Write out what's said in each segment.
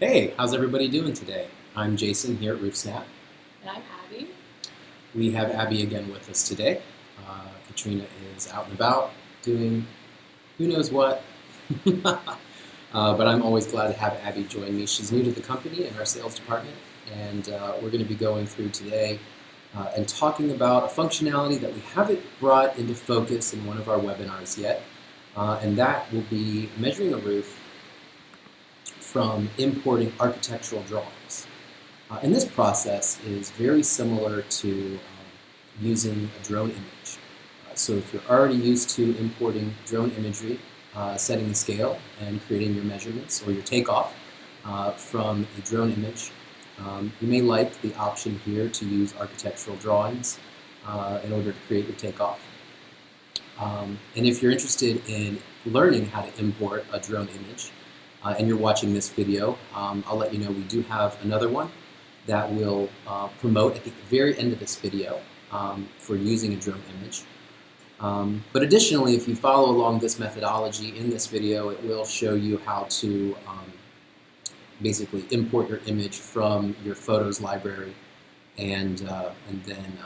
Hey, how's everybody doing today? I'm Jason here at RoofSnap. And I'm Abby. We have Abby again with us today. Katrina is out and about doing who knows what. But I'm always glad to have Abby join me. She's new to the company in our sales department, and we're going to be going through today and talking about a functionality that we haven't brought into focus in one of our webinars yet, and that will be measuring a roof from importing architectural drawings. And this process is very similar to using a drone image. So if you're already used to importing drone imagery, setting the scale and creating your measurements or your takeoff from a drone image, you may like the option here to use architectural drawings in order to create your takeoff. And if you're interested in learning how to import a drone image, and you're watching this video, I'll let you know we do have another one that will promote at the very end of this video for using a drone image. But additionally, if you follow along this methodology in this video, it will show you how to basically import your image from your photos library and then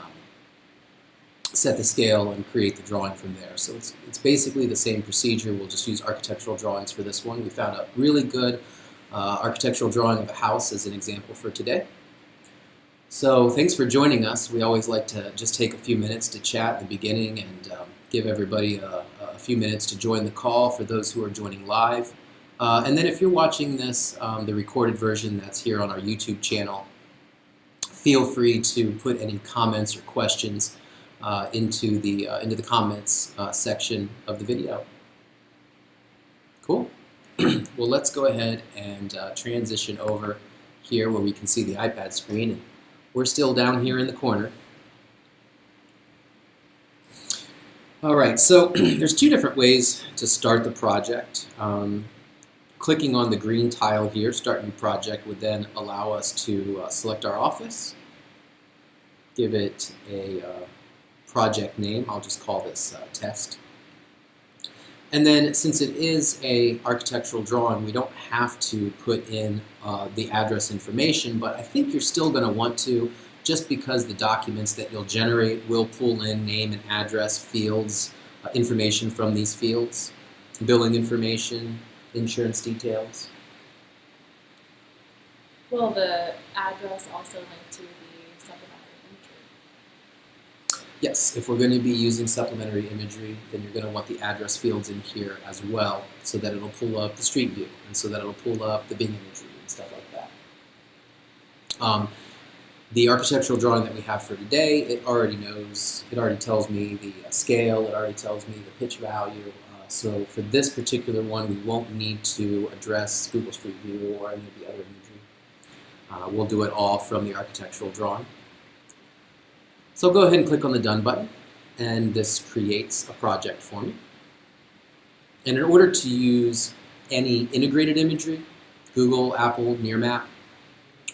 set the scale and create the drawing from there. So it's basically the same procedure. We'll just use architectural drawings for this one. We found a really good architectural drawing of a house as an example for today. So thanks for joining us. We always like to just take a few minutes to chat at the beginning and give everybody a few minutes to join the call for those who are joining live. And then if you're watching this, the recorded version that's here on our YouTube channel, feel free to put any comments or questions into the comments section of the video. Cool. Well, let's go ahead and transition over here where we can see the iPad screen. And we're still down here in the corner. All right, so there's two different ways to start the project. Clicking on the green tile here, Start New Project, would then allow us to select our office, give it a project name. I'll just call this test. And then since it is a architectural drawing, we don't have to put in the address information, but I think you're still going to want to, just because the documents that you'll generate will pull in name and address fields, information from these fields, billing information, insurance details. Will the address also link to the supplementary imagery? Yes, if we're going to be using supplementary imagery, then you're going to want the address fields in here as well, so that it'll pull up the street view, and so that it'll pull up the Bing imagery and stuff like that. The architectural drawing that we have for today, it already tells me the scale, it already tells me the pitch value. So for this particular one, we won't need to address Google Street View or any of the other imagery. We'll do it all from the architectural drawing. So go ahead and click on the Done button, and this creates a project for me. And in order to use any integrated imagery, Google, Apple, Nearmap,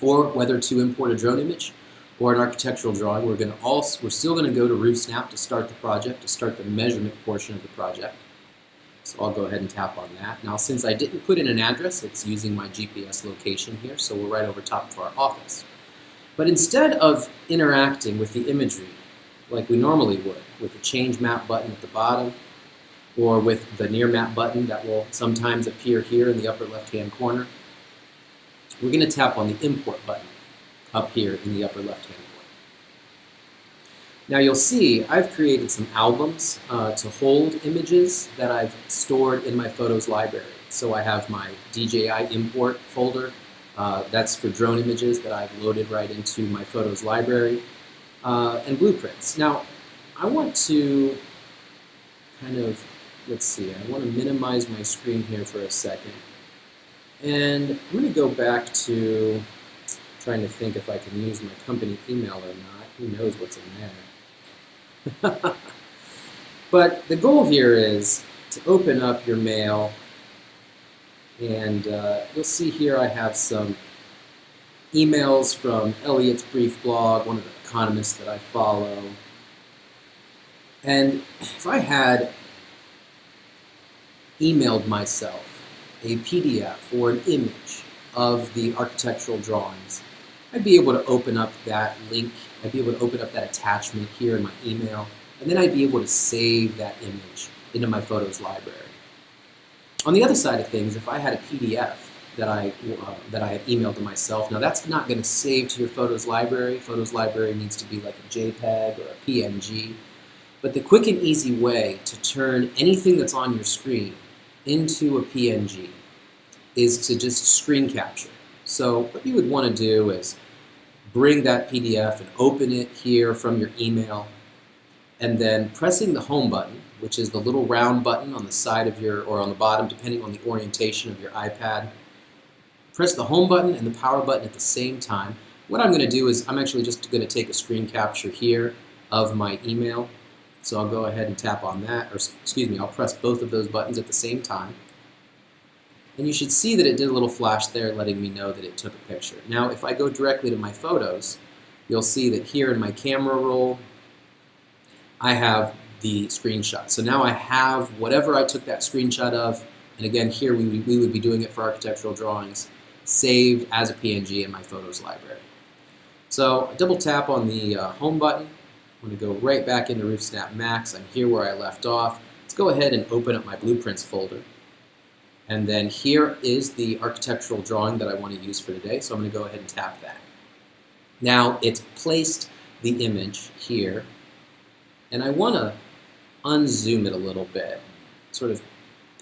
or whether to import a drone image or an architectural drawing, we're still going to go to RoofSnap to start the project, to start the measurement portion of the project. So I'll go ahead and tap on that. Now, since I didn't put in an address, it's using my GPS location here, so we're right over top of our office. But instead of interacting with the imagery like we normally would, with the Change Map button at the bottom, or with the Near Map button that will sometimes appear here in the upper left-hand corner, we're going to tap on the Import button up here in the upper left-hand corner. Now you'll see I've created some albums to hold images that I've stored in my Photos library. So I have my DJI Import folder. That's for drone images that I've loaded right into my Photos library, and blueprints. Now, I want to kind of, let's see, I want to minimize my screen here for a second. And I'm going to go back to trying to think if I can use my company email or not. Who knows what's in there. But the goal here is to open up your mail. And you'll see here I have some emails from Elliot's Brief blog, one of the economists that I follow. And if I had emailed myself a PDF or an image of the architectural drawings, I'd be able to open up that link, I'd be able to open up that attachment here in my email, and then I'd be able to save that image into my photos library. On the other side of things, if I had a PDF that I had emailed to myself, now that's not going to save to your photos library. Photos library needs to be like a JPEG or a PNG. But the quick and easy way to turn anything that's on your screen into a PNG is to just screen capture. So what you would want to do is bring that PDF and open it here from your email, and then pressing the home button, which is the little round button on the side of your, or on the bottom, depending on the orientation of your iPad. Press the home button and the power button at the same time. What I'm going to do is I'm actually just going to take a screen capture here of my email. So I'll go ahead and tap on that, or excuse me, I'll press both of those buttons at the same time. And you should see that it did a little flash there letting me know that it took a picture. Now if I go directly to my photos, you'll see that here in my camera roll, I have the screenshot. So now I have whatever I took that screenshot of, and again here we would be doing it for architectural drawings, saved as a PNG in my photos library. So I double tap on the home button. I'm going to go right back into RoofSnap Max. I'm here where I left off. Let's go ahead and open up my blueprints folder. And then here is the architectural drawing that I want to use for today, so I'm going to go ahead and tap that. Now it's placed the image here, and I want to unzoom it a little bit, sort of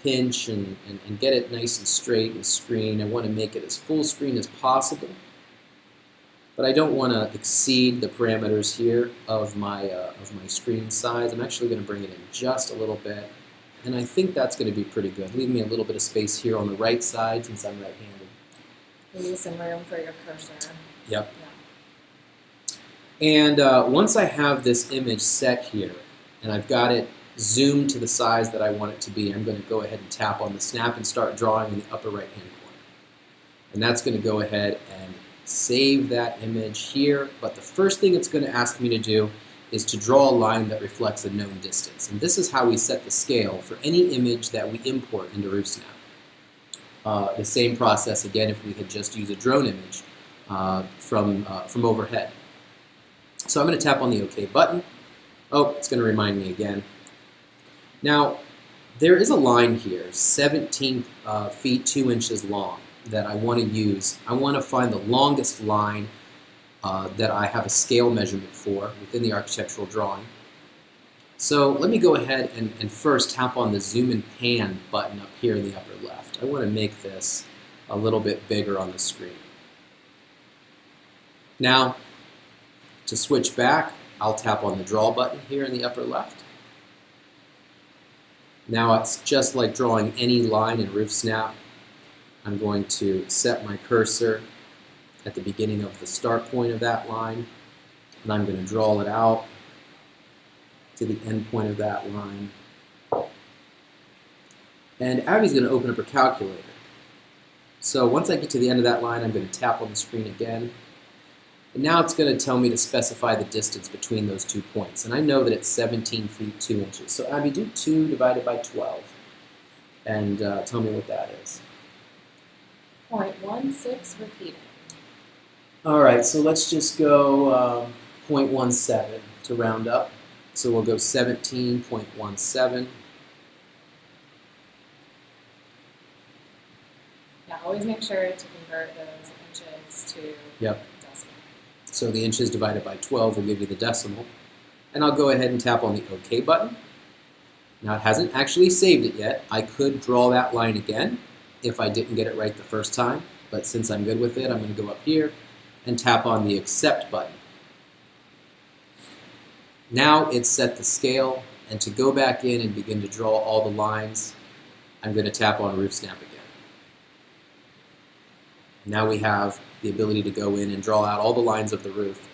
pinch and get it nice and straight in the screen. I want to make it as full screen as possible, but I don't want to exceed the parameters here of my screen size. I'm actually going to bring it in just a little bit, and I think that's going to be pretty good. Leave me a little bit of space here on the right side since I'm right-handed. Leave some room for your cursor. Yep. Yeah. And once I have this image set here, and I've got it zoomed to the size that I want it to be, I'm going to go ahead and tap on the snap and start drawing in the upper right-hand corner. And that's going to go ahead and save that image here, but the first thing it's going to ask me to do is to draw a line that reflects a known distance. And this is how we set the scale for any image that we import into RoofSnap. The same process again if we had just used a drone image from overhead. So I'm going to tap on the OK button. Oh, it's going to remind me again. Now, there is a line here, 17 feet 2 inches long, that I want to use. I want to find the longest line that I have a scale measurement for within the architectural drawing. So let me go ahead and first tap on the zoom and pan button up here in the upper left. I want to make this a little bit bigger on the screen. Now, to switch back, I'll tap on the draw button here in the upper left. Now it's just like drawing any line in RoofSnap. I'm going to set my cursor at the beginning of the start point of that line, and I'm going to draw it out to the end point of that line. And Abby's going to open up her calculator. So once I get to the end of that line, I'm going to tap on the screen again. And now it's going to tell me to specify the distance between those 2 points. And I know that it's 17 feet 2 inches. So Abby, do 2 divided by 12 and tell me what that is. 0.16 repeated. All right, so let's just go 0.17 to round up. So we'll go 17.17. Yeah, always make sure to convert those inches to Yep. decimal. So the inches divided by 12 will give you the decimal. And I'll go ahead and tap on the OK button. Now it hasn't actually saved it yet. I could draw that line again if I didn't get it right the first time. But since I'm good with it, I'm going to go up here and tap on the Accept button. Now it's set the scale, and to go back in and begin to draw all the lines, I'm going to tap on RoofSnap again. Now we have the ability to go in and draw out all the lines of the roof.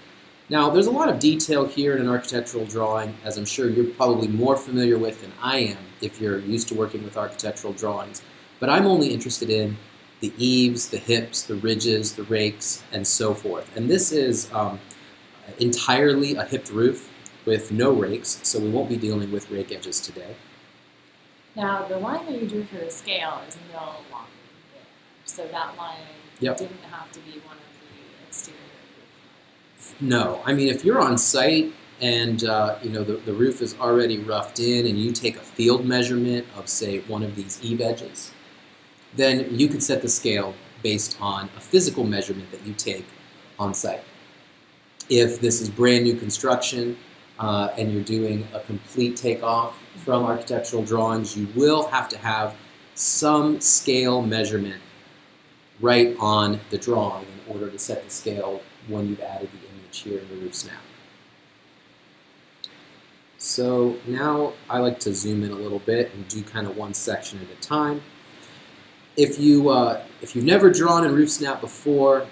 Now there's a lot of detail here in an architectural drawing, as I'm sure you're probably more familiar with than I am if you're used to working with architectural drawings. But I'm only interested in the eaves, the hips, the ridges, the rakes, and so forth. And this is entirely a hipped roof with no rakes, so we won't be dealing with rake edges today. Now, the line that you drew for the scale is no longer there. So that line Yep. didn't have to be one of the exterior roof lines. No, I mean if you're on site and the roof is already roughed in, and you take a field measurement of say one of these eave edges, then you can set the scale based on a physical measurement that you take on site. If this is brand new construction and you're doing a complete takeoff from architectural drawings, you will have to have some scale measurement right on the drawing in order to set the scale when you've added the image here in the RoofSnap. So now I like to zoom in a little bit and do kind of one section at a time. If you've never drawn in RoofSnap before,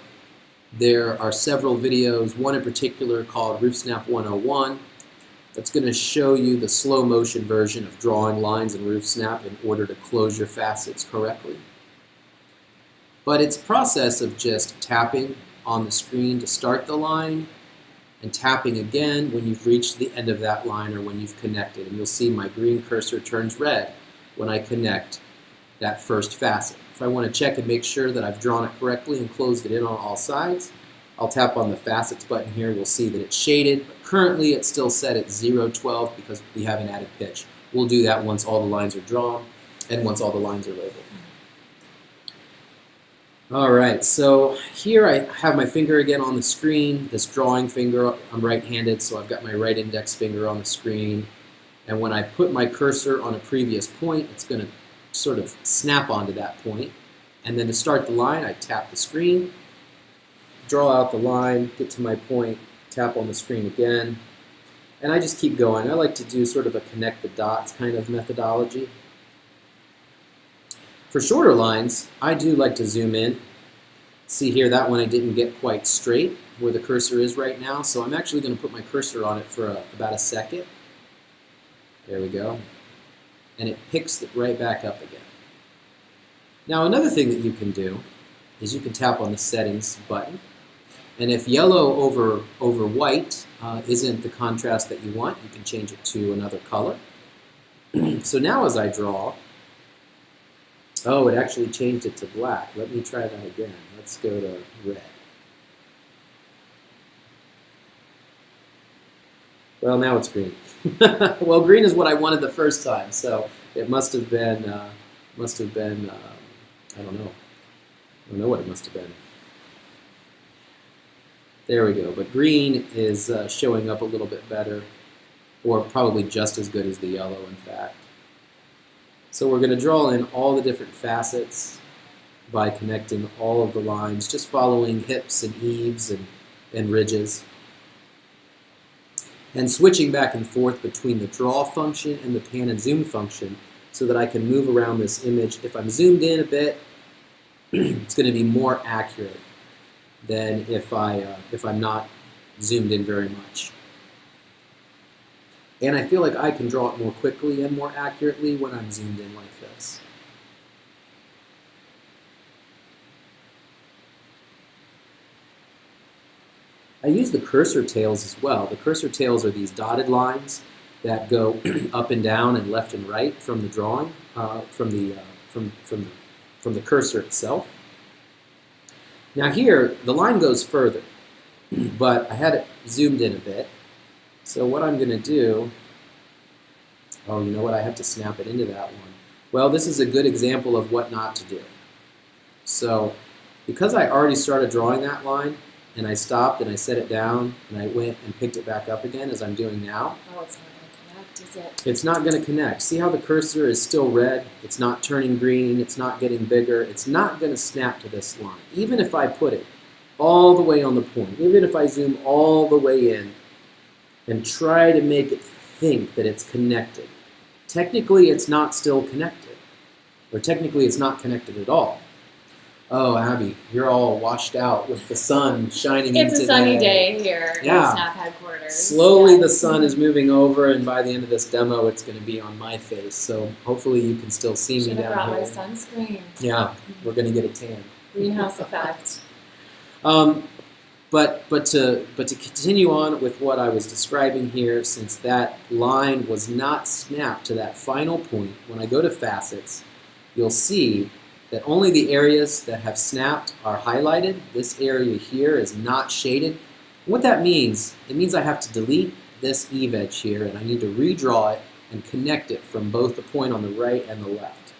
there are several videos, one in particular called RoofSnap 101, that's going to show you the slow motion version of drawing lines in RoofSnap in order to close your facets correctly. But it's a process of just tapping on the screen to start the line and tapping again when you've reached the end of that line or when you've connected. And you'll see my green cursor turns red when I connect that first facet. If I want to check and make sure that I've drawn it correctly and closed it in on all sides, I'll tap on the facets button here. We'll see that it's shaded, but currently it's still set at 012 because we haven't added pitch. We'll do that once all the lines are drawn and once all the lines are labeled. All right, so here I have my finger again on the screen, this drawing finger. I'm right-handed, so I've got my right index finger on the screen. And when I put my cursor on a previous point, it's going to sort of snap onto that point. And then to start the line, I tap the screen, draw out the line, get to my point, tap on the screen again, and I just keep going. I like to do sort of a connect the dots kind of methodology. For shorter lines, I do like to zoom in. See here, that one I didn't get quite straight where the cursor is right now, so I'm actually going to put my cursor on it for about a second. There we go. And it picks it right back up again. Now another thing that you can do is you can tap on the settings button, and if yellow over white isn't the contrast that you want, you can change it to another color. So now as I draw, oh, it actually changed it to black. Let me try that again. Let's go to red. Well, now it's green. Well, green is what I wanted the first time, so it must have been I don't know. I don't know what it must have been. There we go. But green is showing up a little bit better, or probably just as good as the yellow, in fact. So we're going to draw in all the different facets by connecting all of the lines, just following hips and eaves and ridges, and switching back and forth between the draw function and the pan and zoom function so that I can move around this image. If I'm zoomed in a bit, it's going to be more accurate than if I'm not zoomed in very much. And I feel like I can draw it more quickly and more accurately when I'm zoomed in like this. I use the cursor tails as well. The cursor tails are these dotted lines that go up and down and left and right from the drawing, from the cursor itself. Now here, the line goes further, but I had it zoomed in a bit. So what I'm going to do, oh, you know what, I have to snap it into that one. Well, this is a good example of what not to do. So because I already started drawing that line, and I stopped and I set it down, and I went and picked it back up again as I'm doing now. Oh, it's not going to connect, is it? It's not going to connect. See how the cursor is still red? It's not turning green. It's not getting bigger. It's not going to snap to this line. Even if I put it all the way on the point, even if I zoom all the way in and try to make it think that it's connected, technically it's not still connected. Or technically it's not connected at all. Oh, Abby, you're all washed out with the sun shining in today. It's a sunny day here at Yeah. RoofSnap headquarters. Slowly Yes. the sun is moving over, and by the end of this demo, it's going to be on my face. So hopefully you can still see me Should have down brought my here. sunscreen. Yeah, we're going to get a tan. Greenhouse effect. But to continue on with what I was describing here, since that line was not snapped to that final point, when I go to facets, you'll see that only the areas that have snapped are highlighted. This area here is not shaded. What that means, it means I have to delete this eve edge here, and I need to redraw it and connect it from both the point on the right and the left.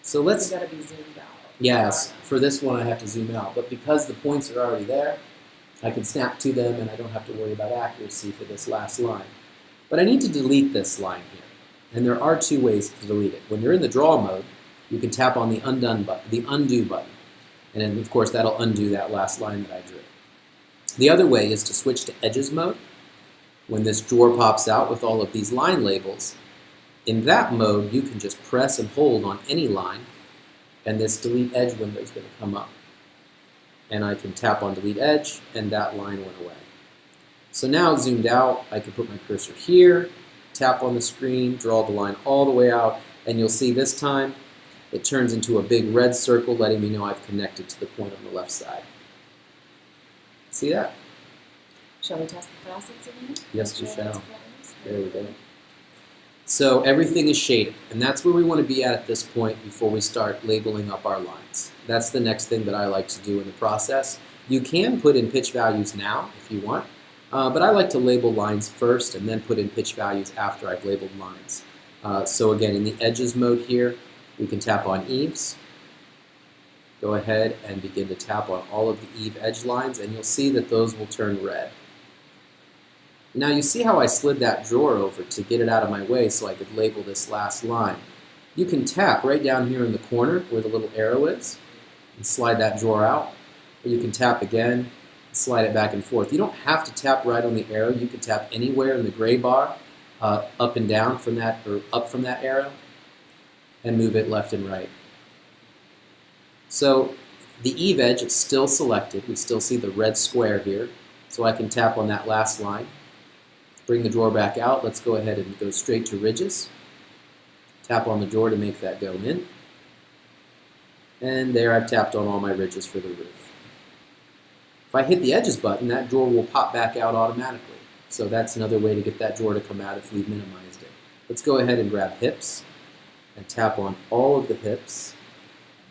So let's... You gotta be zoomed out. Yes, for this one I have to zoom out, but because the points are already there, I can snap to them and I don't have to worry about accuracy for this last line. But I need to delete this line here, and there are two ways to delete it. When you're in the draw mode, you can tap on the undo button, and then of course that'll undo that last line that I drew. The other way is to switch to edges mode. When this drawer pops out with all of these line labels, in that mode you can just press and hold on any line, and this delete edge window is going to come up. And I can tap on delete edge, and that line went away. So now zoomed out, I can put my cursor here, tap on the screen, draw the line all the way out, and you'll see this time it turns into a big red circle letting me know I've connected to the point on the left side. See that? Shall we test the facets again? Yes, we shall. Closed. There we go. So everything is shaded, and that's where we want to be at this point before we start labeling up our lines. That's the next thing that I like to do in the process. You can put in pitch values now if you want, but I like to label lines first and then put in pitch values after I've labeled lines. So again, in the edges mode here, we can tap on eaves. Go ahead and begin to tap on all of the eve edge lines, and you'll see that those will turn red. Now you see how I slid that drawer over to get it out of my way so I could label this last line. You can tap right down here in the corner where the little arrow is and slide that drawer out, or you can tap again and slide it back and forth. You don't have to tap right on the arrow. You can tap anywhere in the gray bar, up and down from that, or up from that arrow, and move it left and right. So the eve edge is still selected. We still see the red square here, so I can tap on that last line. Bring the drawer back out. Let's go ahead and go straight to ridges. Tap on the drawer to make that go in. And there I've tapped on all my ridges for the roof. If I hit the edges button, that drawer will pop back out automatically. So that's another way to get that drawer to come out if we've minimized it. Let's go ahead and grab hips and tap on all of the hips.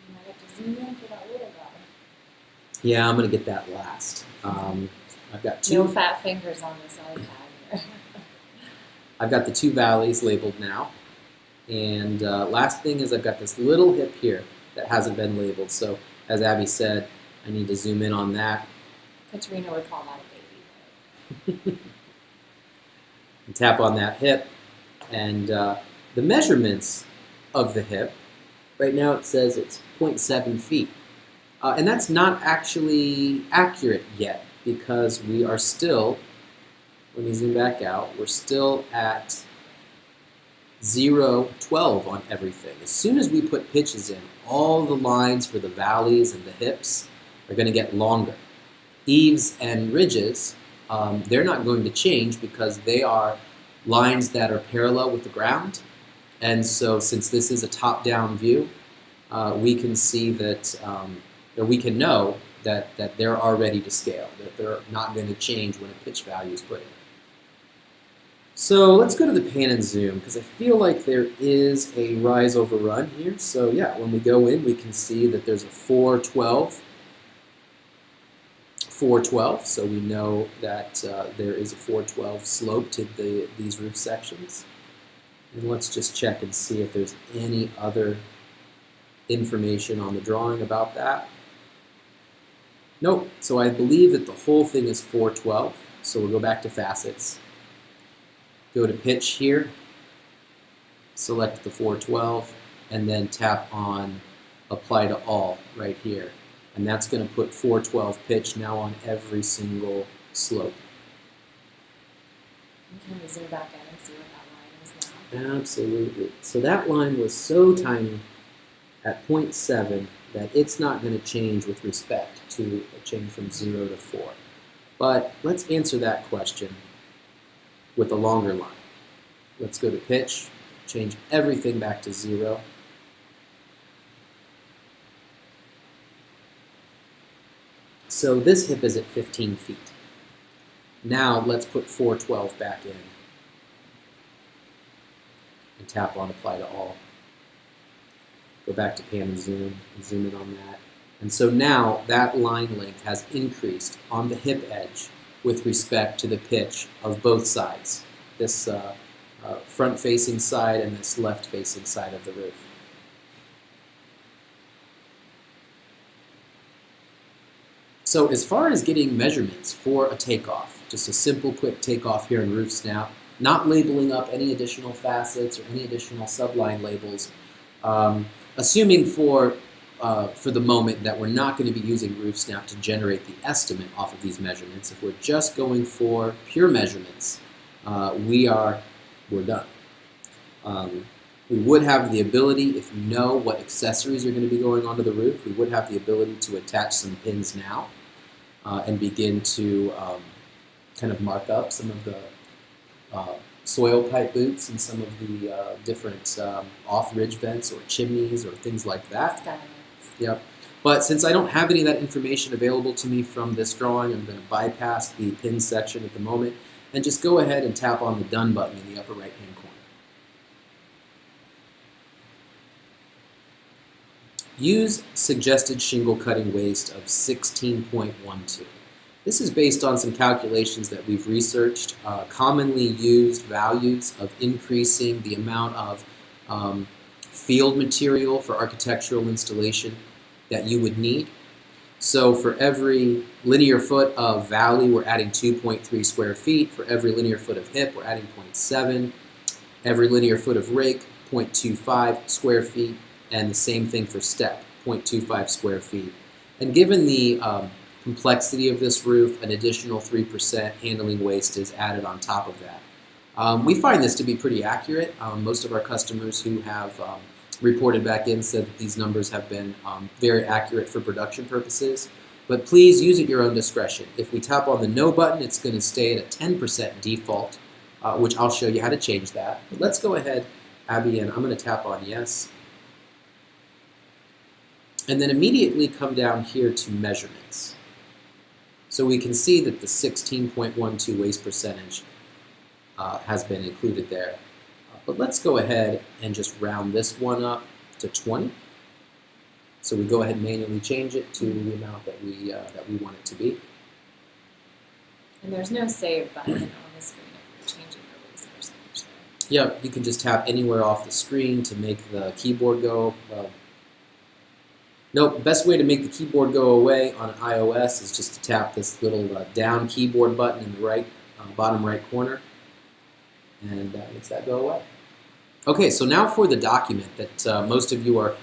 You might have to zoom in for that little guy. Yeah, I'm going to get that last. I've got two. No fat fingers on this iPad. I've got the two valleys labeled now. And last thing is I've got this little hip here that hasn't been labeled. So as Abby said, I need to zoom in on that. Katrina would call that a baby hip. And tap on that hip. And the measurements of the hip, right now it says it's 0.7 feet. And that's not actually accurate yet because we are still, when we zoom back out, we're still at 0.12 on everything. As soon as we put pitches in, all the lines for the valleys and the hips are going to get longer. Eaves and ridges, they're not going to change because they are lines that are parallel with the ground. And so since this is a top-down view, we can see that, or we can know that they're already to scale, that they're not going to change when a pitch value is put in. So let's go to the pan and zoom, because I feel like there is a rise over run here. So yeah, when we go in, we can see that there's a 412. 412, so we know that there is a 412 slope to these roof sections. And let's just check and see if there's any other information on the drawing about that. Nope, so I believe that the whole thing is 412. So we'll go back to facets. Go to pitch here, select the 412, and then tap on apply to all right here. And that's going to put 412 pitch now on every single slope. And can we zoom back in and see what that line is now? Absolutely. So that line was so tiny at 0.7 that it's not going to change with respect to a change from 0 to 4. But let's answer that question with a longer line. Let's go to pitch, change everything back to 0. So this hip is at 15 feet. Now let's put 412 back in and tap on apply to all. Go back to pan and zoom in on that. And so now that line length has increased on the hip edge with respect to the pitch of both sides, this front-facing side and this left-facing side of the roof. So as far as getting measurements for a takeoff, just a simple quick takeoff here in RoofSnap, not labeling up any additional facets or any additional subline labels, assuming for the moment that we're not going to be using RoofSnap to generate the estimate off of these measurements. If we're just going for pure measurements, we're done. We would have the ability, if you know what accessories are going to be going onto the roof, we would have the ability to attach some pins now and begin to kind of mark up some of the soil pipe boots and some of the different off-ridge vents or chimneys or things like that. Yep. But since I don't have any of that information available to me from this drawing, I'm going to bypass the pin section at the moment and just go ahead and tap on the Done button in the upper right-hand corner. Use suggested shingle cutting waste of 16.12. This is based on some calculations that we've researched, commonly used values of increasing the amount of field material for architectural installation that you would need. So for every linear foot of valley, we're adding 2.3 square feet. For every linear foot of hip, we're adding 0.7. Every linear foot of rake, 0.25 square feet. And the same thing for step, 0.25 square feet. And given the complexity of this roof, an additional 3% handling waste is added on top of that. We find this to be pretty accurate. Most of our customers who have reported back in said that these numbers have been very accurate for production purposes. But please use at your own discretion. If we tap on the No button, it's going to stay at a 10% default, which I'll show you how to change that. But let's go ahead, Abby, and I'm going to tap on Yes. And then immediately come down here to measurements. So we can see that the 16.12 waste percentage has been included there. But let's go ahead and just round this one up to 20. So we go ahead and manually change it to the amount that we want it to be. And there's no save button on the screen if you're changing your waste percentage there. Yeah, you can just tap anywhere off the screen to make the keyboard go, well, nope, best way to make the keyboard go away on an iOS is just to tap this little down keyboard button in the right, bottom right corner, and that makes that go away. Okay, so now for the document that most of you are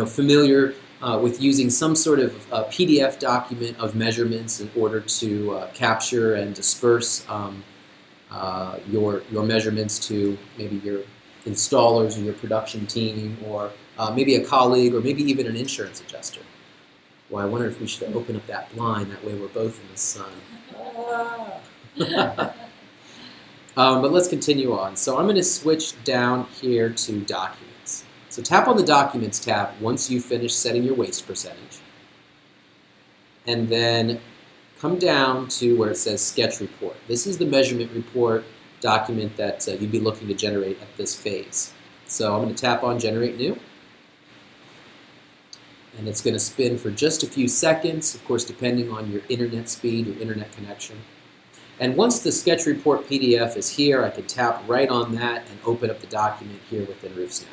familiar with using some sort of PDF document of measurements in order to capture and disperse your measurements to maybe your installers or your production team, or maybe a colleague, or maybe even an insurance adjuster. Well, I wonder if we should open up that blind, that way we're both in the sun. But let's continue on. So I'm going to switch down here to Documents. So tap on the Documents tab once you finish setting your waste percentage. And then come down to where it says Sketch Report. This is the measurement report document that you'd be looking to generate at this phase. So I'm going to tap on Generate New. And it's going to spin for just a few seconds, of course, depending on your internet speed, your internet connection. And once the Sketch Report PDF is here, I can tap right on that and open up the document here within RoofSnap.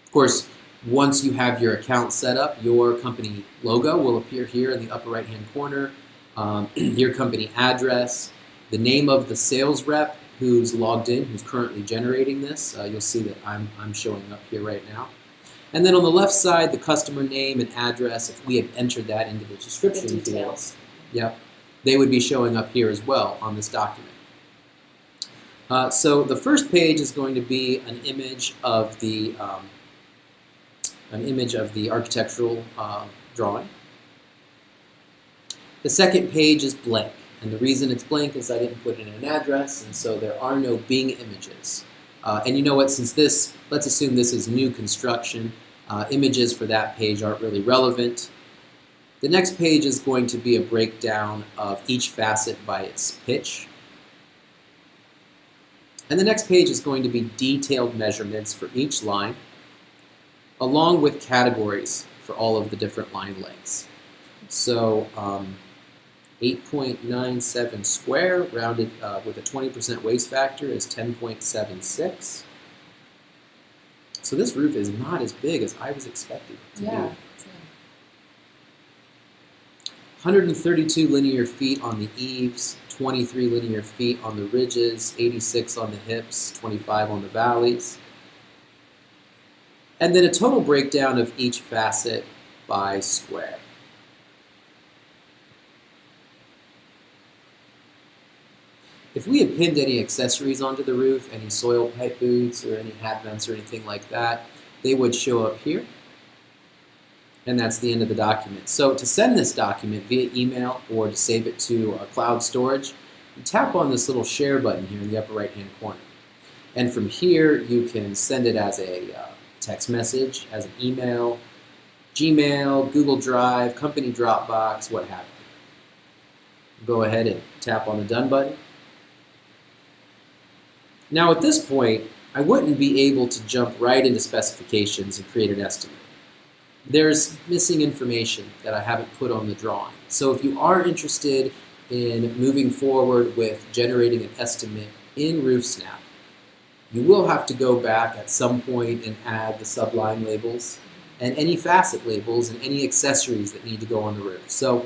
Of course, once you have your account set up, your company logo will appear here in the upper right-hand corner, your company address, the name of the sales rep who's logged in, who's currently generating this. You'll see that I'm showing up here right now. And then on the left side, the customer name and address, if we had entered that into the description The details. Yep, they would be showing up here as well on this document. So the first page is going to be an image of the architectural drawing. The second page is blank, and the reason it's blank is I didn't put in an address, and so there are no Bing images. And you know what, since this, let's assume this is new construction, images for that page aren't really relevant. The next page is going to be a breakdown of each facet by its pitch. And the next page is going to be detailed measurements for each line, along with categories for all of the different line lengths. So 8.97 square rounded with a 20% waste factor is 10.76. So this roof is not as big as I was expecting it to be. 132 linear feet on the eaves, 23 linear feet on the ridges, 86 on the hips, 25 on the valleys. And then a total breakdown of each facet by square. If we had pinned any accessories onto the roof, any soil pipe boots or any hat vents or anything like that, they would show up here. And that's the end of the document. So to send this document via email or to save it to cloud storage, you tap on this little share button here in the upper right-hand corner. And from here, you can send it as a text message, as an email, Gmail, Google Drive, company Dropbox, what have you. Go ahead and tap on the Done button. Now at this point, I wouldn't be able to jump right into specifications and create an estimate. There's missing information that I haven't put on the drawing. So if you are interested in moving forward with generating an estimate in RoofSnap, you will have to go back at some point and add the subline labels and any facet labels and any accessories that need to go on the roof. So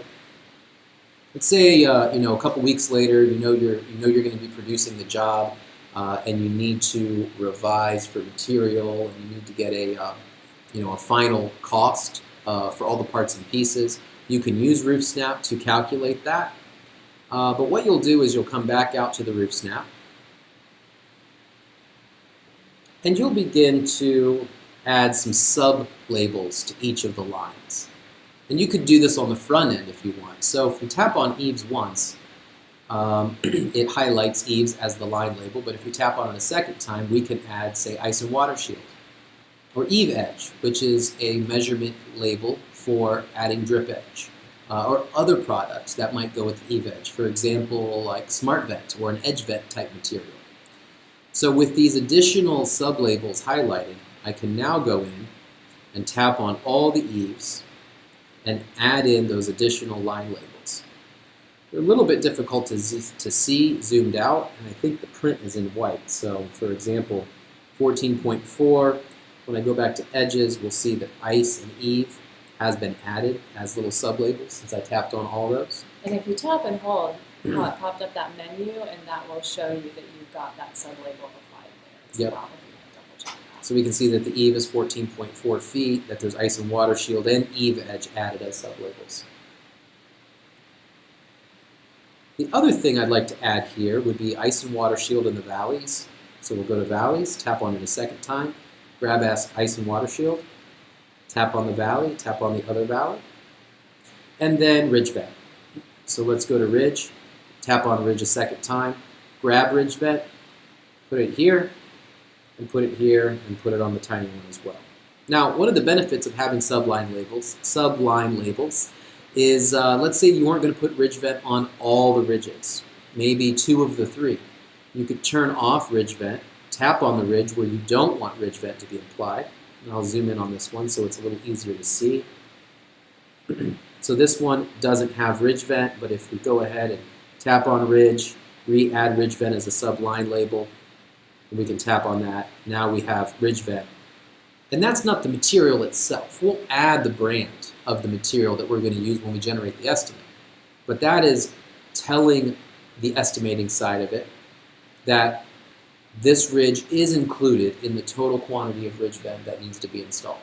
let's say a couple weeks later, you know you're going to be producing the job, and you need to revise for material, and you need to get a final cost for all the parts and pieces. You can use RoofSnap to calculate that. But what you'll do is you'll come back out to the RoofSnap, and you'll begin to add some sub-labels to each of the lines. And you could do this on the front end if you want. So if we tap on eaves once, it highlights eaves as the line label, but if we tap on it a second time, we can add, say, ice and water shield. Or eave edge, which is a measurement label for adding drip edge, or other products that might go with eave edge. For example, like smart vent or an edge vent type material. So with these additional sub-labels highlighted, I can now go in and tap on all the eaves and add in those additional line labels. They're a little bit difficult to see zoomed out, and I think the print is in white. So for example, 14.4, when I go back to edges, we'll see that ice and eave has been added as little sub-labels since I tapped on all those. And if you tap and hold, it popped up that menu, and that will show you that you've got that sub-label applied there as Yep. well. If you want to double check that. So we can see that the eave is 14.4 feet, that there's ice and water shield and eave edge added as sub-labels. The other thing I'd like to add here would be ice and water shield in the valleys. So we'll go to valleys, tap on it a second time, grab ice and water shield, tap on the valley, tap on the other valley, and then ridge vent. So let's go to ridge, tap on ridge a second time, grab ridge vent, put it here, and put it here, and put it on the tiny one as well. Now, one of the benefits of having subline labels is, let's say you weren't going to put ridge vent on all the ridges, maybe 2 of the 3. You could turn off ridge vent, tap on the ridge where you don't want ridge vent to be applied. And I'll zoom in on this one so it's a little easier to see. So this one doesn't have ridge vent, but if we go ahead and tap on ridge, re-add ridge vent as a subline label, and we can tap on that. Now we have ridge vent. And that's not the material itself. We'll add the brand of the material that we're going to use when we generate the estimate. But that is telling the estimating side of it that this ridge is included in the total quantity of ridge vent that needs to be installed.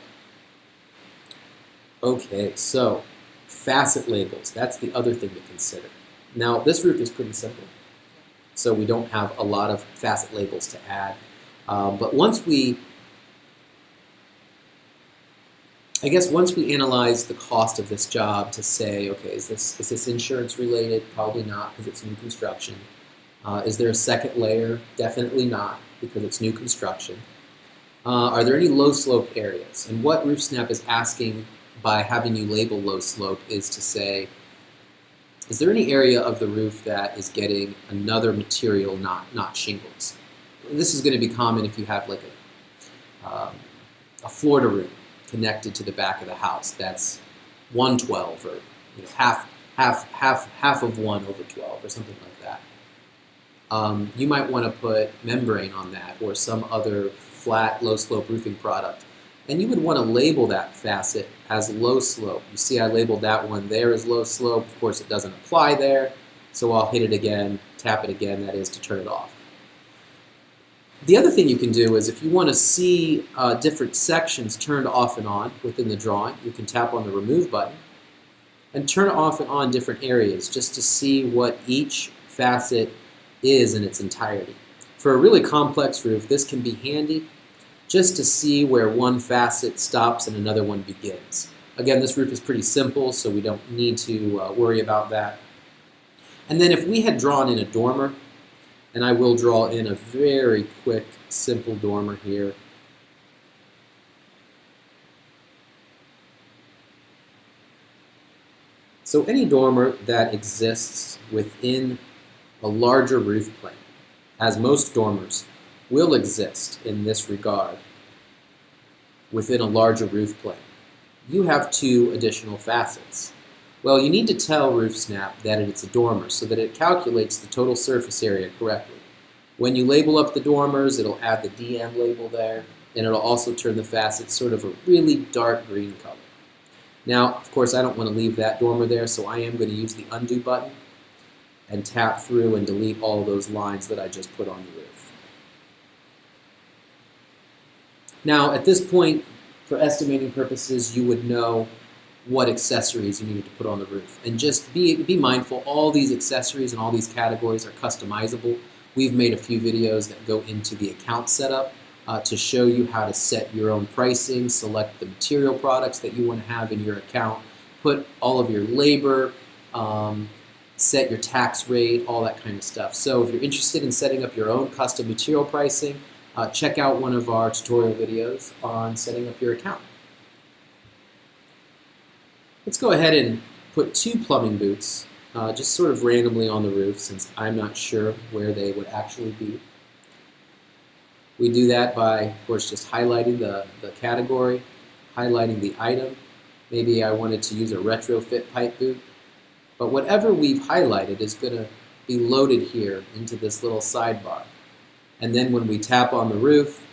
Okay, so facet labels, that's the other thing to consider. Now, this roof is pretty simple, so we don't have a lot of facet labels to add. But once we analyze the cost of this job to say, okay, is this insurance related? Probably not, because it's new construction. Is there a second layer? Definitely not, because it's new construction. Are there any low slope areas? And what RoofSnap is asking by having you label low slope is to say, is there any area of the roof that is getting another material, not shingles? This is going to be common if you have like a Florida room. connected to the back of the house. That's 1/12, or half of 1 over 12, or something like that. You might want to put membrane on that, or some other flat, low-slope roofing product. And you would want to label that facet as low slope. You see I labeled that one there as low slope. Of course, it doesn't apply there, so I'll hit it again, tap it again, that is, to turn it off. The other thing you can do is if you want to see different sections turned off and on within the drawing, you can tap on the Remove button and turn off and on different areas just to see what each facet is in its entirety. For a really complex roof, this can be handy just to see where one facet stops and another one begins. Again, this roof is pretty simple, so we don't need to worry about that. And then if we had drawn in a dormer, and I will draw in a very quick, simple dormer here. So any dormer that exists within a larger roof plane, as most dormers will exist in this regard within a larger roof plane, you have 2 additional facets. Well, you need to tell RoofSnap that it's a dormer so that it calculates the total surface area correctly. When you label up the dormers, it'll add the DM label there, and it'll also turn the facets sort of a really dark green color. Now, of course, I don't want to leave that dormer there, so I am going to use the Undo button and tap through and delete all those lines that I just put on the roof. Now, at this point, for estimating purposes, you would know what accessories you needed to put on the roof. And just be mindful, all these accessories and all these categories are customizable. We've made a few videos that go into the account setup to show you how to set your own pricing, select the material products that you want to have in your account, put all of your labor, set your tax rate, all that kind of stuff. So if you're interested in setting up your own custom material pricing, check out one of our tutorial videos on setting up your account. Let's go ahead and put 2 plumbing boots just sort of randomly on the roof, since I'm not sure where they would actually be. We do that by, of course, just highlighting the category, highlighting the item. Maybe I wanted to use a retrofit pipe boot. But whatever we've highlighted is going to be loaded here into this little sidebar. And then when we tap on the roof,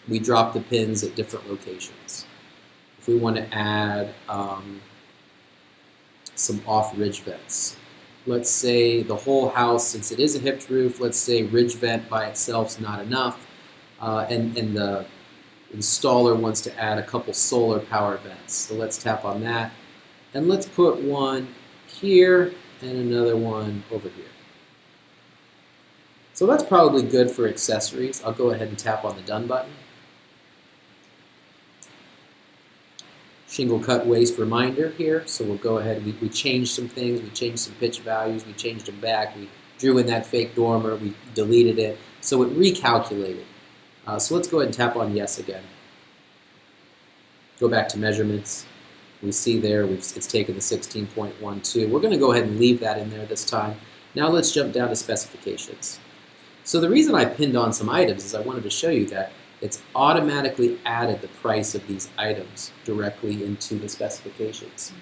we drop the pins at different locations. If we want to add some off-ridge vents. Let's say the whole house, since it is a hipped roof, let's say ridge vent by itself is not enough, and the installer wants to add a couple solar power vents. So let's tap on that, and let's put one here and another one over here. So that's probably good for accessories. I'll go ahead and tap on the Done button. Shingle cut waste reminder here, so we'll go ahead, we changed some things, we changed some pitch values, we changed them back, we drew in that fake dormer, we deleted it, so it recalculated. So let's go ahead and tap on yes again. Go back to measurements. We see there it's taken the 16.12. We're going to go ahead and leave that in there this time. Now let's jump down to specifications. So the reason I pinned on some items is I wanted to show you that it's automatically added the price of these items directly into the specifications.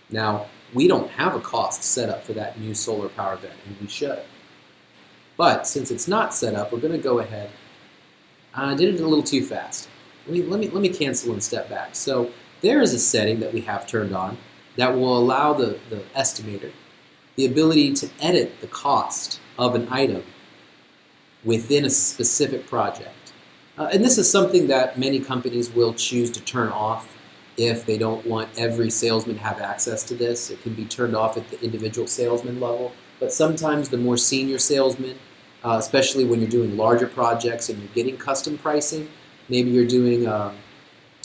Now, we don't have a cost set up for that new solar power vent, and we should. But since it's not set up, we're going to go ahead. I did it a little too fast. Let me cancel and step back. So there is a setting that we have turned on that will allow the estimator the ability to edit the cost of an item within a specific project. And this is something that many companies will choose to turn off if they don't want every salesman to have access to this. It can be turned off at the individual salesman level, but sometimes the more senior salesman, especially when you're doing larger projects and you're getting custom pricing, maybe you're doing a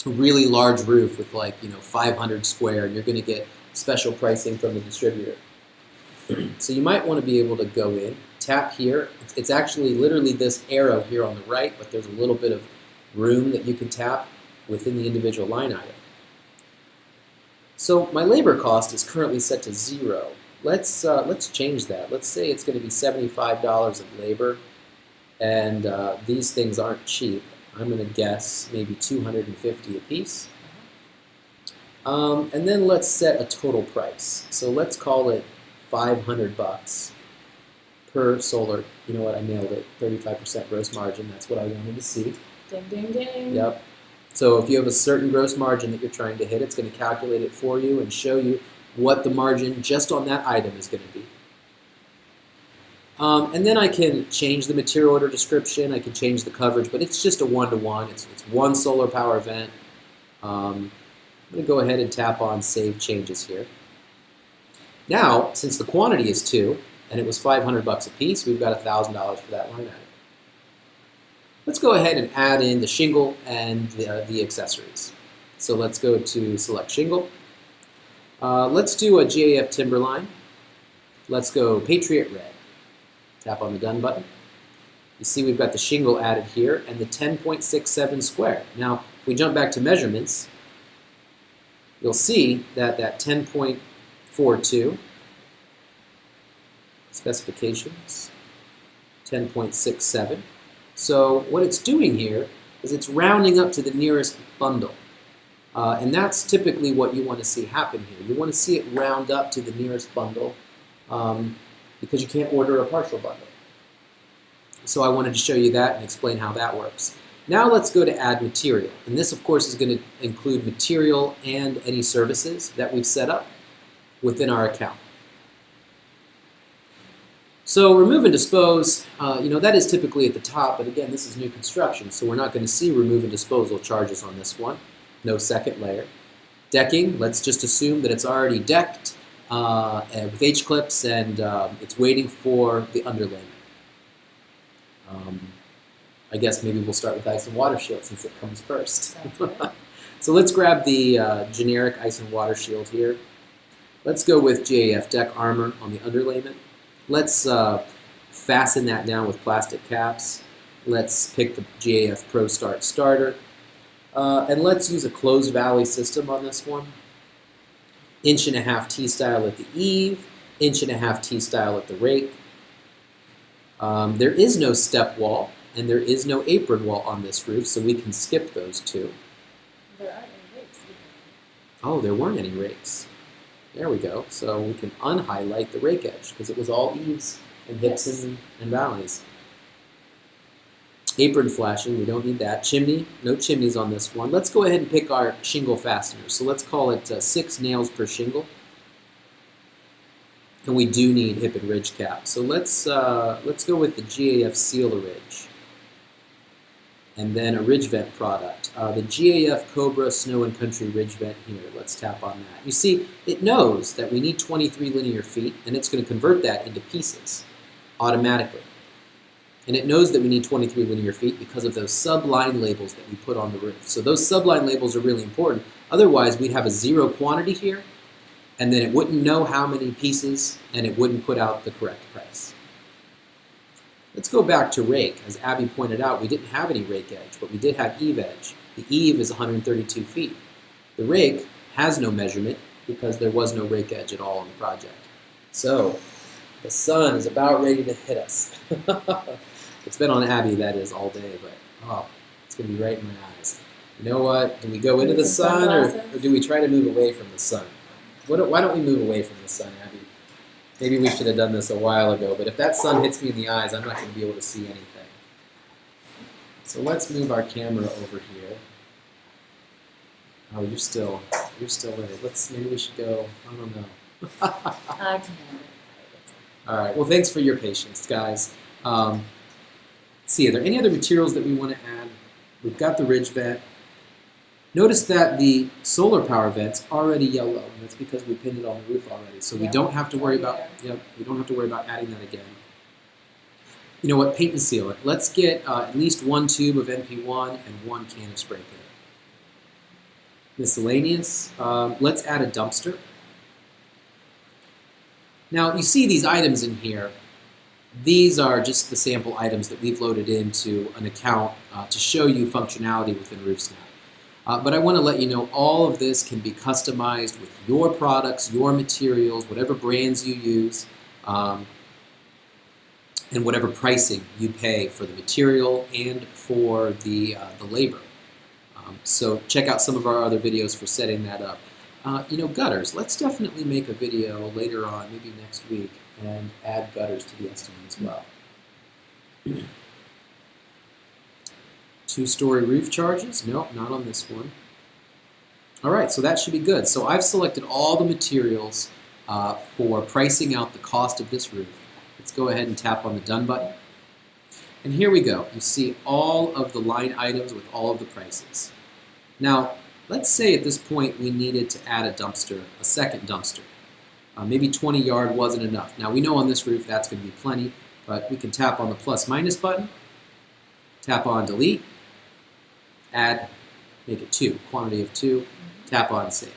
really large roof with 500 square, and you're going to get special pricing from the distributor. So you might want to be able to go in, tap here. It's actually literally this arrow here on the right, but there's a little bit of room that you can tap within the individual line item. So my labor cost is currently set to 0. Let's change that. Let's say it's going to be $75 of labor, and these things aren't cheap. I'm going to guess maybe $250 a piece. And then let's set a total price. So let's call it $500 per solar. You know what? I nailed it. 35% gross margin. That's what I wanted to see. Ding, ding, ding. Yep. So if you have a certain gross margin that you're trying to hit, it's going to calculate it for you and show you what the margin just on that item is going to be. And then I can change the material order description. I can change the coverage, but it's just a one-to-one. It's one solar power event. I'm going to go ahead and tap on Save Changes here. Now, since the quantity is 2, and it was $500 a piece, we've got $1,000 for that line item. Let's go ahead and add in the shingle and the accessories. So let's go to Select Shingle. Let's do a GAF Timberline. Let's go Patriot Red. Tap on the Done button. You see we've got the shingle added here and the 10.67 square. Now, if we jump back to measurements, you'll see that 10.42 specifications, 10.67. So what it's doing here is it's rounding up to the nearest bundle. And that's typically what you want to see happen here. You want to see it round up to the nearest bundle because you can't order a partial bundle. So I wanted to show you that and explain how that works. Now let's go to Add Material. And this, of course, is going to include material and any services that we've set up within our account. So Remove and Dispose, that is typically at the top, but again, this is new construction, so we're not going to see remove and disposal charges on this one. No second layer. Decking, let's just assume that it's already decked with H-clips and it's waiting for the underlayment. I guess maybe we'll start with Ice and Water Shield since it comes first. So let's grab the generic Ice and Water Shield here. Let's go with GAF Deck Armor on the underlayment. Let's fasten that down with plastic caps. Let's pick the GAF Pro Start Starter. And let's use a closed valley system on this one. 1.5" T-style at the eave, 1.5" T-style at the rake. There is no step wall and there is no apron wall on this roof, so we can skip those two. There aren't any rakes either. Oh, there weren't any rakes. There we go. So we can unhighlight the rake edge because it was all eaves and hips and valleys. Apron flashing, we don't need that. Chimney, no chimneys on this one. Let's go ahead and pick our shingle fasteners. So let's call it 6 nails per shingle. And we do need hip and ridge cap. So let's go with the GAF Seal Ridge. And then a ridge vent product. The GAF Cobra Snow and Country Ridge Vent here. Let's tap on that. You see, it knows that we need 23 linear feet, and it's going to convert that into pieces automatically. And it knows that we need 23 linear feet because of those subline labels that we put on the roof. So those subline labels are really important. Otherwise, we'd have a 0 quantity here, and then it wouldn't know how many pieces, and it wouldn't put out the correct price. Let's go back to rake. As Abby pointed out, we didn't have any rake edge, but we did have eave edge. The eave is 132 feet. The rake has no measurement because there was no rake edge at all on the project. So the sun is about ready to hit us. It's been on Abby, that is, all day, but it's going to be right in my eyes. You know what? Do we go into the sun or do we try to move away from the sun? Why don't we move away from the sun, Abby? Maybe we should have done this a while ago, but if that sun hits me in the eyes, I'm not going to be able to see anything. So let's move our camera over here. Oh, you're still in it. Maybe we should go, I don't know. I can All right, well, thanks for your patience, guys. Let's see, are there any other materials that we want to add? We've got the ridge vent. Notice that the solar power vent's already yellow, and that's because we pinned it on the roof already. So we don't have to worry about adding that again. You know what? Paint and seal it. Let's get at least 1 tube of NP1 and 1 can of spray paint. Miscellaneous. Let's add a dumpster. Now you see these items in here. These are just the sample items that we've loaded into an account to show you functionality within RoofSnap. But I want to let you know all of this can be customized with your products, your materials, whatever brands you use, and whatever pricing you pay for the material and for the labor. So check out some of our other videos for setting that up. Gutters. Let's definitely make a video later on, maybe next week, and add gutters to the estimate as well. 2-story roof charges? Nope, not on this one. All right, so that should be good. So I've selected all the materials for pricing out the cost of this roof. Let's go ahead and tap on the Done button. And here we go. You see all of the line items with all of the prices. Now, let's say at this point we needed to add a dumpster, a second dumpster. Maybe 20 yard wasn't enough. Now we know on this roof that's going to be plenty, but we can tap on the plus minus button, tap on delete, add, make it 2, quantity of 2, tap on save.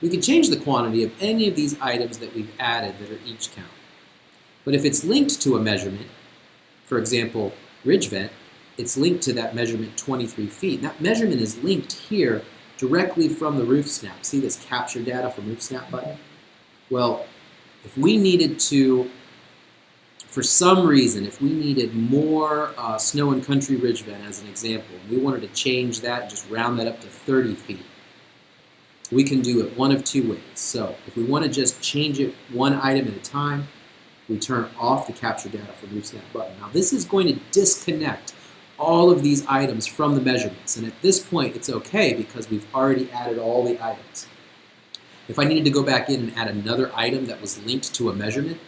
We can change the quantity of any of these items that we've added that are each count. But if it's linked to a measurement, for example, ridge vent, it's linked to that measurement 23 feet. And that measurement is linked here directly from the RoofSnap. See this capture data from RoofSnap button? Well, if we needed to, for some reason, if we needed more snow and country ridge vent as an example, and we wanted to change that and just round that up to 30 feet, we can do it one of 2 ways. So if we want to just change it one item at a time, we turn off the capture data from RoofSnap button. Now this is going to disconnect all of these items from the measurements. And at this point, it's okay because we've already added all the items. If I needed to go back in and add another item that was linked to a measurement,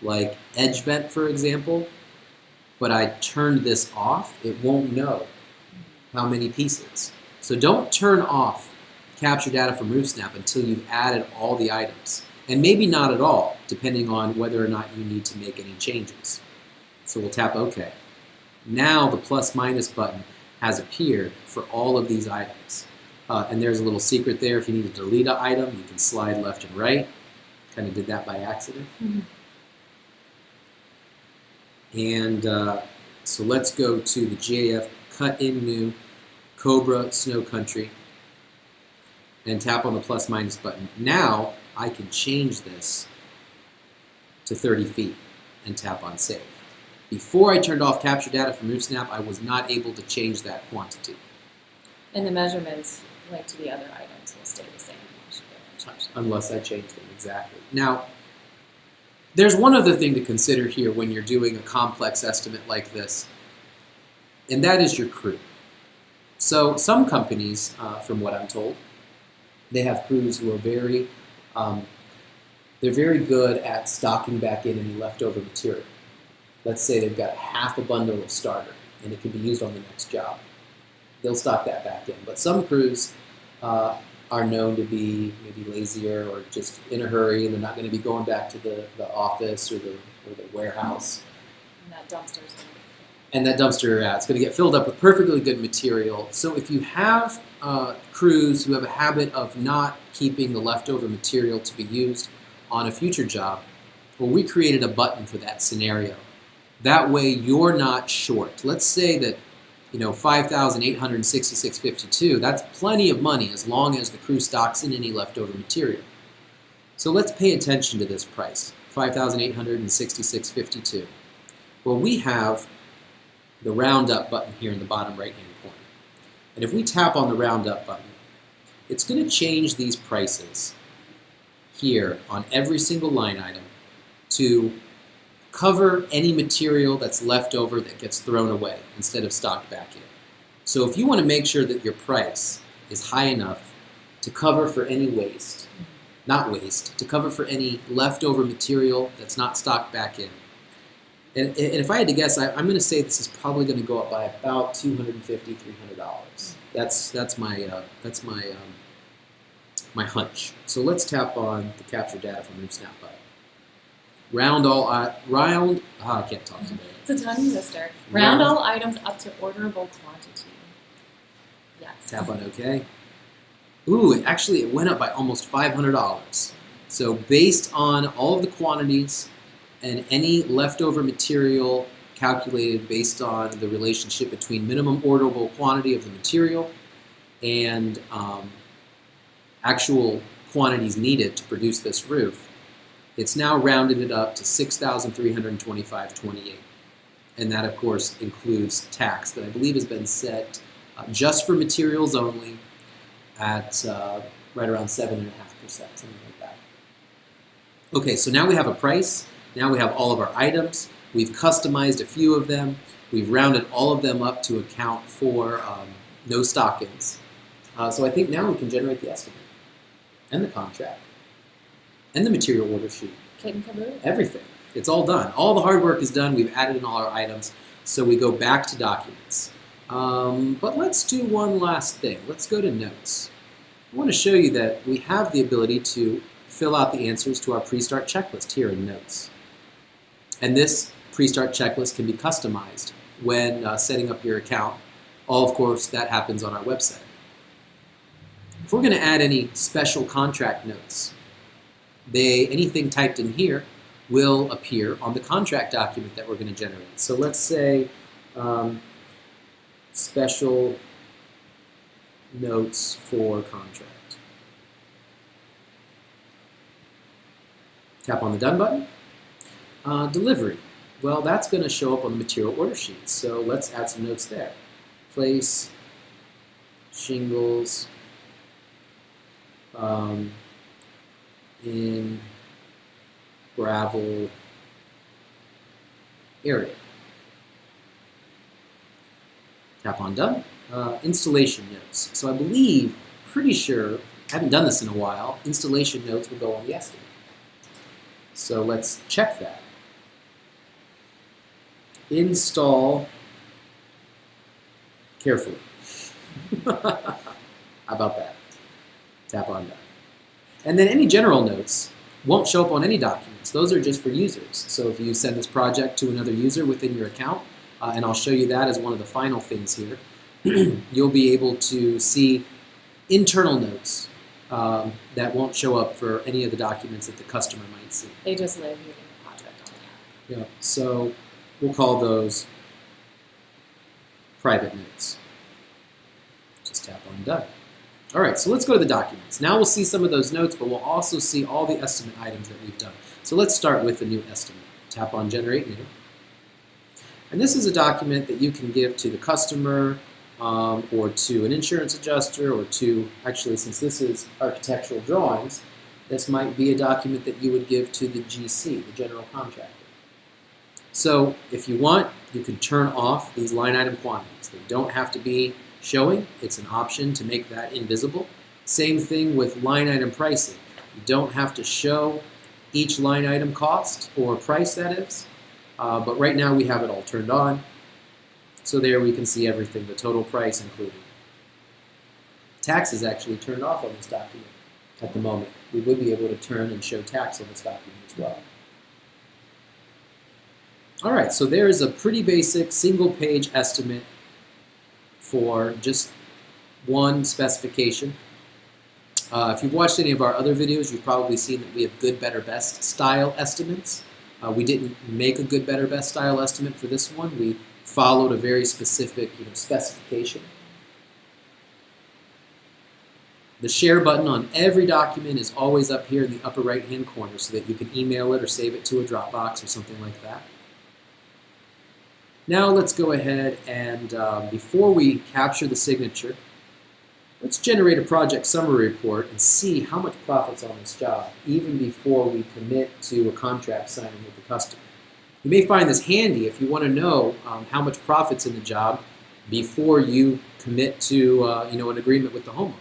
like edge vent, for example, but I turned this off, it won't know how many pieces. So don't turn off capture data from RoofSnap until you've added all the items. And maybe not at all, depending on whether or not you need to make any changes. So we'll tap OK. Now the plus minus button has appeared for all of these items. And there's a little secret there. If you need to delete an item, you can slide left and right. Kind of did that by accident. And so let's go to the GAF Cut in New Cobra Snow Country and tap on the plus minus button. Now I can change this to 30 feet and tap on save. Before I turned off capture data from RoofSnap, I was not able to change that quantity. And the measurements linked to the other items will stay the same unless I change them, exactly. Now, there's one other thing to consider here when you're doing a complex estimate like this, and that is your crew. So some companies, from what I'm told, they have crews who are they're very good at stocking back in any leftover material. Let's say they've got half a bundle of starter, and it can be used on the next job. They'll stock that back in. But some crews are known to be maybe lazier or just in a hurry, and they're not going to be going back to the office or the warehouse. And that dumpster is going to be And that dumpster, it's going to get filled up with perfectly good material. So if you have crews who have a habit of not keeping the leftover material to be used on a future job, well, we created a button for that scenario. That way you're not short. Let's say that, $5,866.52, that's plenty of money as long as the crew stocks in any leftover material. So let's pay attention to this price, $5,866.52. Well, we have the round up button here in the bottom right hand corner. And if we tap on the round up button, it's going to change these prices here on every single line item to cover any material that's left over that gets thrown away instead of stocked back in. So if you want to make sure that your price is high enough to cover for any waste, to cover for any leftover material that's not stocked back in. And if I had to guess, I'm going to say this is probably going to go up by about $250, $300. That's my hunch. So let's tap on the capture data from RoofSnap button. I can't talk today. It's a tongue twister. Round all items up to orderable quantity. Yes. Tap on OK. Ooh, it went up by almost $500. So based on all of the quantities and any leftover material calculated based on the relationship between minimum orderable quantity of the material and actual quantities needed to produce this roof, it's now rounded it up to $6,325.28. And that, of course, includes tax that I believe has been set just for materials only at right around 7.5%. something like that. Okay, so now we have a price. Now we have all of our items. We've customized a few of them. We've rounded all of them up to account for no stock-ins. So I think now we can generate the estimate and the contract and the material order sheet. Kit and caboodle. Everything. It's all done. All the hard work is done. We've added in all our items. So we go back to documents. But let's do one last thing. Let's go to notes. I want to show you that we have the ability to fill out the answers to our pre-start checklist here in notes. And this pre-start checklist can be customized when setting up your account. All, of course, that happens on our website. If we're going to add any special contract notes, anything typed in here will appear on the contract document that we're going to generate. So let's say special notes for contract. Tap on the Done button. Delivery. Well, that's going to show up on the material order sheet. So let's add some notes there. Place shingles in gravel area. Tap on Done. Installation notes. So I believe, pretty sure, I haven't done this in a while, installation notes will go on the estimate. So let's check that. Install carefully. How about that? Tap on Done. And then any general notes won't show up on any documents. Those are just for users. So if you send this project to another user within your account, and I'll show you that as one of the final things here, you'll be able to see internal notes that won't show up for any of the documents that the customer might see. They just live here in the project on the app. Yeah, so we'll call those private notes. Just tap on Done. All right, so let's go to the documents. Now we'll see some of those notes, but we'll also see all the estimate items that we've done. So let's start with the new estimate. Tap on Generate New. And this is a document that you can give to the customer or to an insurance adjuster or to, actually, since this is architectural drawings, this might be a document that you would give to the GC, the general contractor. So if you want, you can turn off these line item quantities. They don't have to be showing. It's an option to make that invisible. Same thing with line item pricing. You don't have to show each line item cost or price, that is. But right now we have it all turned on. So there we can see everything, the total price included. Tax is actually turned off on this document at the moment. We would be able to turn and show tax on this document as well. All right, so there is a pretty basic single-page estimate for just one specification. If you've watched any of our other videos, you've probably seen that we have good, better, best style estimates. We didn't make a good, better, best style estimate for this one. We followed a very specific specification. The share button on every document is always up here in the upper right-hand corner so that you can email it or save it to a Dropbox or something like that. Now let's go ahead and, before we capture the signature, let's generate a project summary report and see how much profit's on this job, even before we commit to a contract signing with the customer. You may find this handy if you want to know how much profit's in the job before you commit to an agreement with the homeowner.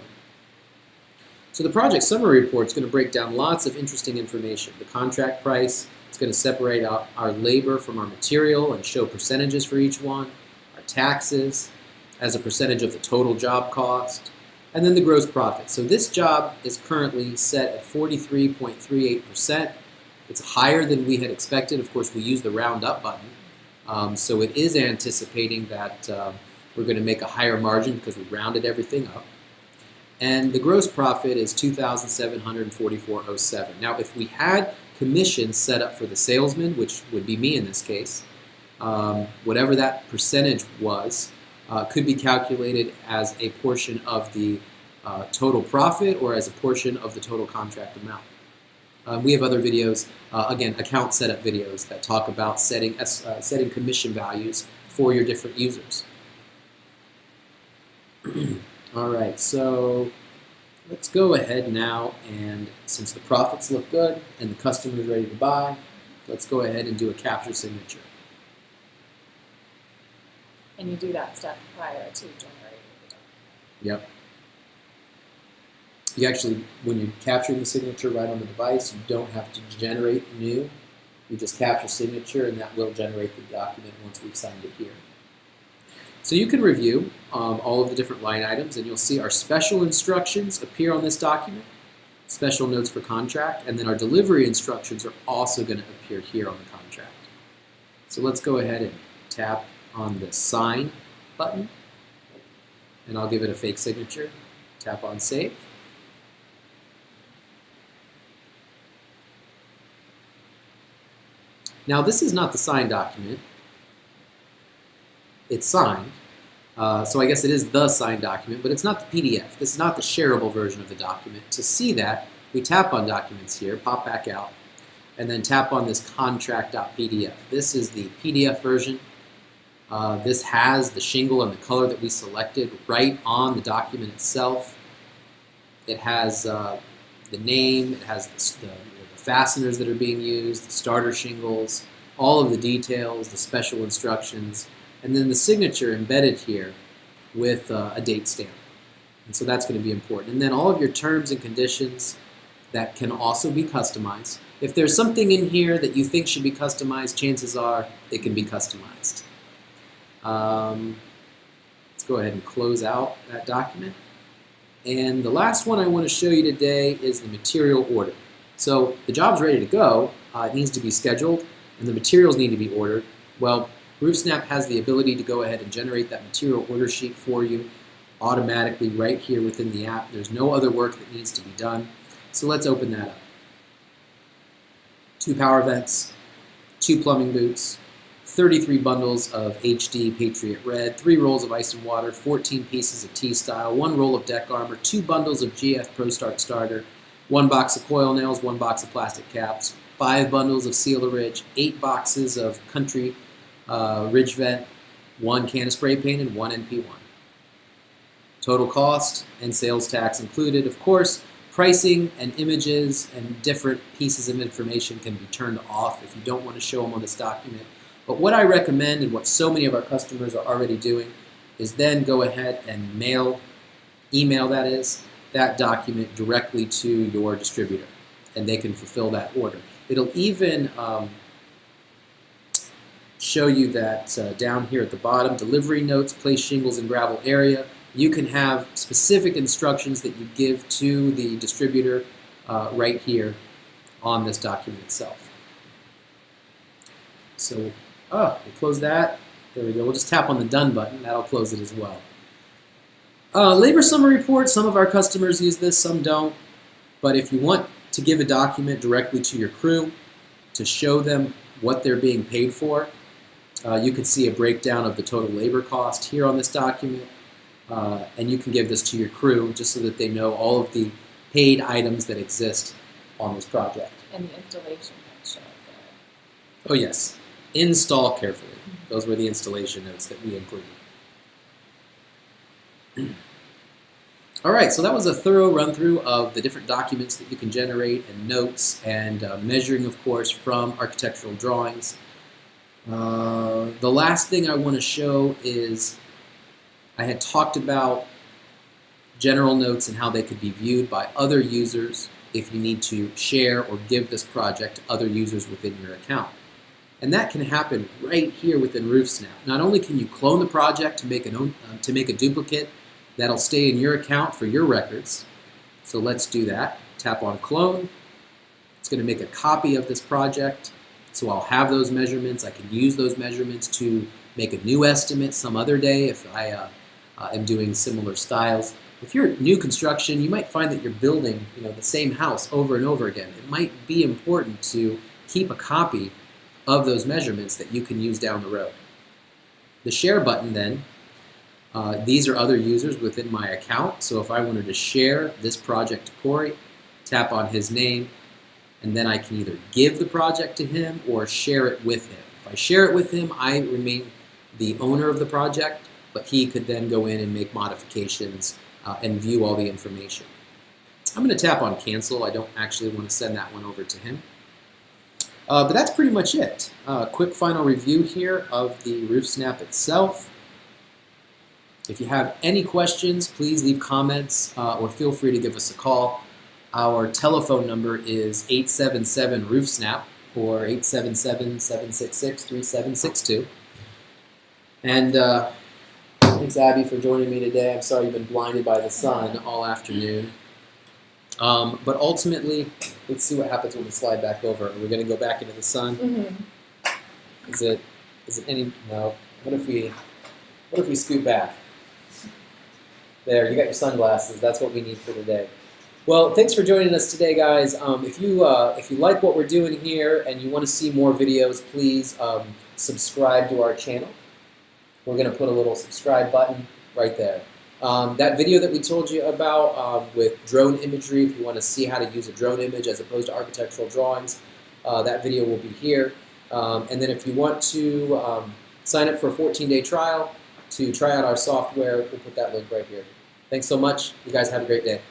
So the project summary report is going to break down lots of interesting information. The contract price, it's going to separate out our labor from our material and show percentages for each one, our taxes as a percentage of the total job cost, and then the gross profit. So this job is currently set at 43.38%. It's higher than we had expected. Of course, we use the round up button. So it is anticipating that we're going to make a higher margin because we rounded everything up. And the gross profit is $2,744.07. Now, if we had commissions set up for the salesman, which would be me in this case, whatever that percentage was, could be calculated as a portion of the total profit or as a portion of the total contract amount. We have other videos, again, account setup videos that talk about setting commission values for your different users. All right, so let's go ahead now, and since the profits look good and the customer is ready to buy, let's go ahead and do a capture signature. And you do that step prior to generating the document. Yep. You actually, when you're capturing the signature right on the device, you don't have to generate new. You just capture signature, and that will generate the document once we've signed it here. So you can review all of the different line items, and you'll see our special instructions appear on this document, special notes for contract, and then our delivery instructions are also going to appear here on the contract. So let's go ahead and tap on the sign button, and I'll give it a fake signature. Tap on save. Now this is not the signed document. It's signed, so I guess it is the signed document, but it's not the PDF. This is not the shareable version of the document. To see that, we tap on Documents here, pop back out, and then tap on this contract.pdf. This is the PDF version. This has the shingle and the color that we selected right on the document itself. It has the name, it has the fasteners that are being used, the starter shingles, all of the details, the special instructions, and then the signature embedded here with a date stamp. And so that's going to be important. And then all of your terms and conditions that can also be customized. If there's something in here that you think should be customized, chances are it can be customized. Let's go ahead and close out that document. And the last one I want to show you today is the material order. So the job's ready to go, it needs to be scheduled, and the materials need to be ordered. Well, RoofSnap has the ability to go ahead and generate that material order sheet for you automatically right here within the app. There's no other work that needs to be done. So let's open that up. 2 power vents, 2 plumbing boots, 33 bundles of HD Patriot Red, 3 rolls of ice and water, 14 pieces of T-Style, 1 roll of deck armor, 2 bundles of GF Pro Start Starter, 1 box of coil nails, 1 box of plastic caps, 5 bundles of Sealer Ridge, 8 boxes of Country Ridge Vent, 1 can of spray paint, and 1 NP1. Total cost and sales tax included. Of course, pricing and images and different pieces of information can be turned off if you don't want to show them on this document. But what I recommend, and what so many of our customers are already doing, is then go ahead and email that document directly to your distributor, and they can fulfill that order. It'll even show you that down here at the bottom, delivery notes, place shingles in gravel area. You can have specific instructions that you give to the distributor right here on this document itself. So, we'll close that. There we go. We'll just tap on the done button. That'll close it as well. Labor summary report, some of our customers use this, some don't. But if you want to give a document directly to your crew to show them what they're being paid for, you can see a breakdown of the total labor cost here on this document. And you can give this to your crew just so that they know all of the paid items that exist on this project. And the installation notes show up there. Oh yes, install carefully. Those were the installation notes that we included. All right, so that was a thorough run through of the different documents that you can generate and notes and measuring, of course, from architectural drawings. The last thing I want to show is I had talked about general notes and how they could be viewed by other users if you need to share or give this project to other users within your account. And that can happen right here within RoofSnap. Not only can you clone the project to make a duplicate that'll stay in your account for your records. So let's do that. Tap on clone. It's going to make a copy of this project. So I'll have those measurements. I can use those measurements to make a new estimate some other day if I am doing similar styles. If you're new construction, you might find that you're building the same house over and over again. It might be important to keep a copy of those measurements that you can use down the road. The share button then, these are other users within my account. So if I wanted to share this project to Corey, tap on his name, and then I can either give the project to him or share it with him. If I share it with him, I remain the owner of the project, but he could then go in and make modifications and view all the information. I'm going to tap on cancel. I don't actually want to send that one over to him. But that's pretty much it. Quick final review here of the RoofSnap itself. If you have any questions, please leave comments or feel free to give us a call. Our telephone number is 877-RoofSnap or 877-766-3762. And thanks, Abby, for joining me today. I'm sorry you've been blinded by the sun all afternoon. But ultimately, let's see what happens when we slide back over. Are we going to go back into the sun? Mm-hmm. Is it any? No. What if we scoot back? There, you got your sunglasses. That's what we need for today. Well, thanks for joining us today, guys. If you like what we're doing here and you want to see more videos, please subscribe to our channel. We're going to put a little subscribe button right there. That video that we told you about with drone imagery, if you want to see how to use a drone image as opposed to architectural drawings, that video will be here. And then if you want to sign up for a 14-day trial to try out our software, we'll put that link right here. Thanks so much. You guys have a great day.